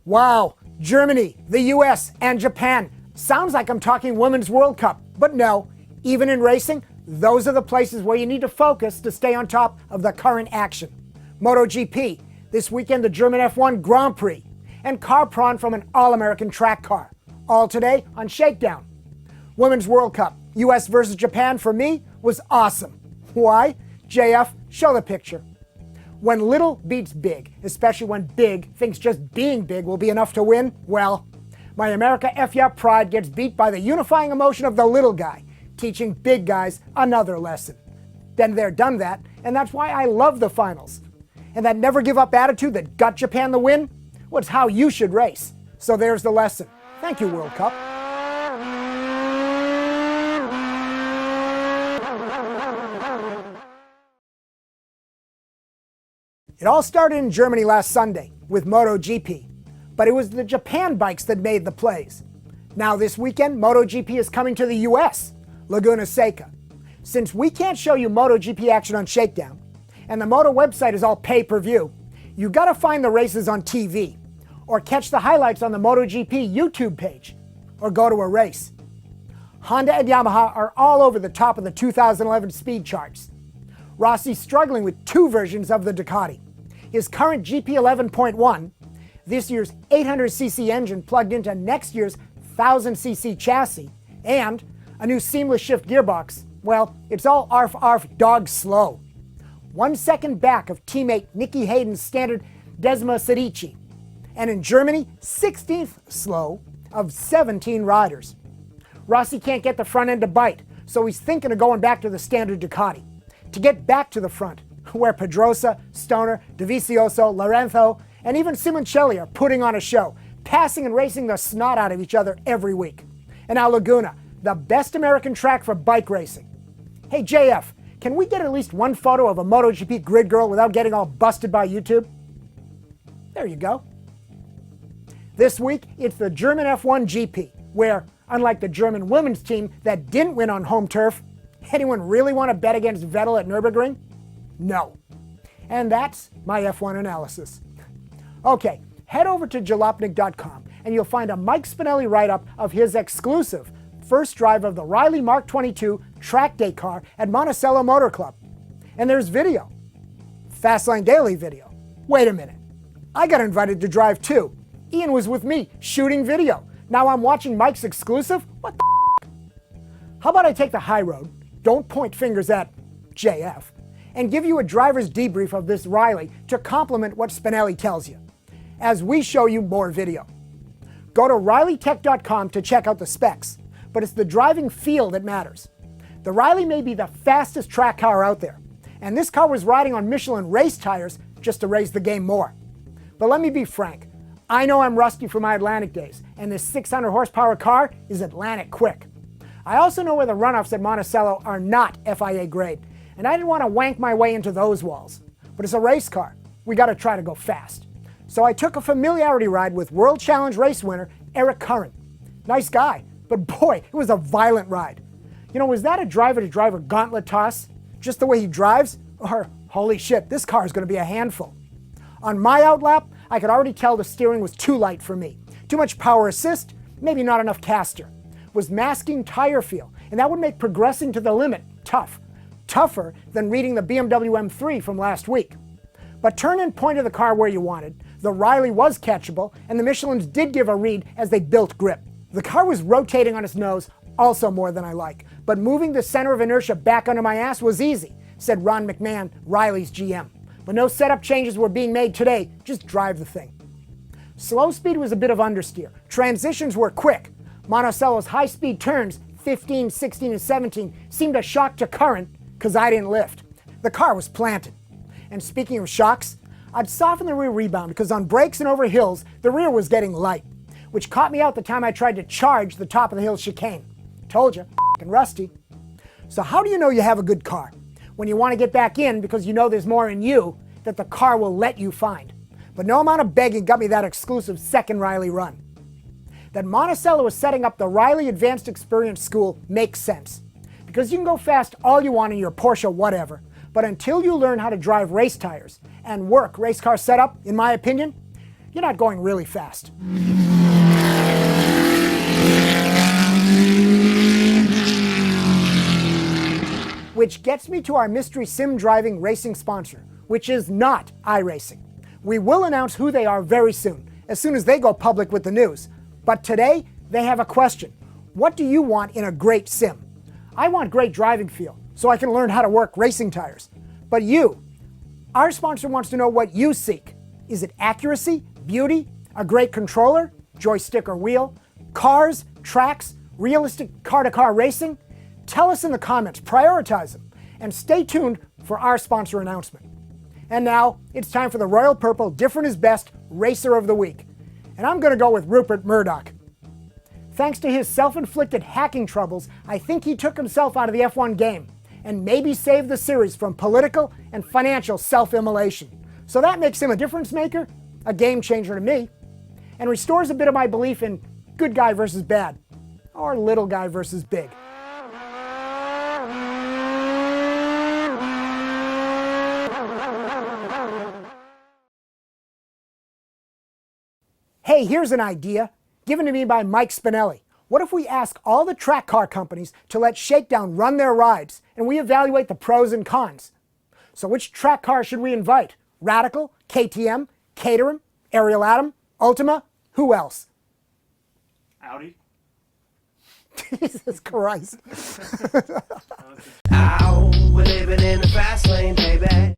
Wow, Germany, the US, and Japan. Sounds like I'm talking Women's World Cup, but no. Even in racing, those are the places where you need to focus to stay on top of the current action. MotoGP, this weekend the German F1 Grand Prix, and car prawn from an all-American track car. All today on Shakedown. Women's World Cup, US versus Japan, for me, was awesome. Why? JF, show the picture. When little beats big, especially when big thinks just being big will be enough to win, well, my America F ya pride gets beat by the unifying emotion of the little guy, teaching big guys another lesson. Then they're done that, and that's why I love the finals. And that never give up attitude that got Japan the win was how you should race. So there's the lesson. Thank you, World Cup. It all started in Germany last Sunday with MotoGP, but it was the Japan bikes that made the plays. Now this weekend, MotoGP is coming to the US, Laguna Seca. Since we can't show you MotoGP action on Shakedown, and the Moto website is all pay-per-view, you gotta find the races on TV, or catch the highlights on the MotoGP YouTube page, or go to a race. Honda and Yamaha are all over the top of the 2011 speed charts. Rossi's struggling with two versions of the Ducati. His current GP 11.1, this year's 800cc engine plugged into next year's 1000cc chassis, and a new seamless shift gearbox, well, it's all arf dog slow. 1 second back of teammate Nicky Hayden's standard Desma Sedici, and in Germany, 16th slow of 17 riders. Rossi can't get the front end to bite, so he's thinking of going back to the standard Ducati. To get back to the front, where Pedrosa, Stoner, Dovizioso, Lorenzo, and even Simoncelli are putting on a show, passing and racing the snot out of each other every week. And now Laguna, the best American track for bike racing. Hey JF, can we get at least one photo of a MotoGP grid girl without getting all busted by YouTube? There you go. This week, it's the German F1 GP, where, unlike the German women's team that didn't win on home turf, anyone really want to bet against Vettel at Nurburgring? No. And that's my F1 analysis. Okay, head over to jalopnik.com and you'll find a Mike Spinelli write-up of his exclusive first drive of the Riley Mark 22 track day car at Monticello Motor Club. And there's video. Fastlane Daily video. Wait a minute. I got invited to drive too. Ian was with me shooting video. Now I'm watching Mike's exclusive? What the f***? How about I take the high road, don't point fingers at JF, and give you a driver's debrief of this Riley to complement what Spinelli tells you, as we show you more video. Go to RileyTech.com to check out the specs, but it's the driving feel that matters. The Riley may be the fastest track car out there, and this car was riding on Michelin race tires just to raise the game more. But let me be frank, I know I'm rusty from my Atlantic days, and this 600 horsepower car is Atlantic quick. I also know where the runoffs at Monticello are not FIA grade, and I didn't want to wank my way into those walls. But it's a race car. We got to try to go fast. So I took a familiarity ride with World Challenge race winner Eric Curran. Nice guy, but boy, it was a violent ride. You know, was that a driver-to-driver gauntlet toss? Just the way he drives? Or, holy shit, this car is going to be a handful. On my outlap, I could already tell the steering was too light for me. Too much power assist, maybe not enough caster. Was masking tire feel, and that would make progressing to the limit tough. Tougher than reading the BMW M3 from last week. But turn and point of the car where you wanted. The Riley was catchable, and the Michelins did give a read as they built grip. The car was rotating on its nose, also more than I like, but moving the center of inertia back under my ass was easy, said Ron McMahon, Riley's GM. But no setup changes were being made today, just drive the thing. Slow speed was a bit of understeer. Transitions were quick. Monticello's high-speed turns, 15, 16, and 17, seemed a shock to Curran, because I didn't lift. The car was planted. And speaking of shocks, I'd soften the rear rebound because on brakes and over hills, the rear was getting light, which caught me out the time I tried to charge the top of the hill chicane. Told you, f***ing rusty. So how do you know you have a good car? When you want to get back in because you know there's more in you that the car will let you find. But no amount of begging got me that exclusive second Riley run. That Monticello is setting up the Riley Advanced Experience School makes sense. Because you can go fast all you want in your Porsche whatever, but until you learn how to drive race tires and work race car setup, in my opinion, you're not going really fast. Which gets me to our mystery sim driving racing sponsor, which is not iRacing. We will announce who they are very soon as they go public with the news. But today, they have a question. What do you want in a great sim? I want great driving feel, so I can learn how to work racing tires. But you, our sponsor wants to know what you seek. Is it accuracy, beauty, a great controller, joystick or wheel, cars, tracks, realistic car-to-car racing? Tell us in the comments, prioritize them, and stay tuned for our sponsor announcement. And now, it's time for the Royal Purple Different is Best Racer of the Week. And I'm going to go with Rupert Murdoch. Thanks to his self-inflicted hacking troubles, I think he took himself out of the F1 game and maybe saved the series from political and financial self-immolation. So that makes him a difference maker, a game changer to me, and restores a bit of my belief in good guy versus bad, or little guy versus big. Hey, here's an idea, given to me by Mike Spinelli. What if we ask all the track car companies to let SHAKEDOWN run their rides, and we evaluate the pros and cons? So which track car should we invite? Radical, KTM, Caterham, Ariel Atom, Ultima, who else? Audi. Jesus Christ. Ow, we're living in the fast lane, baby.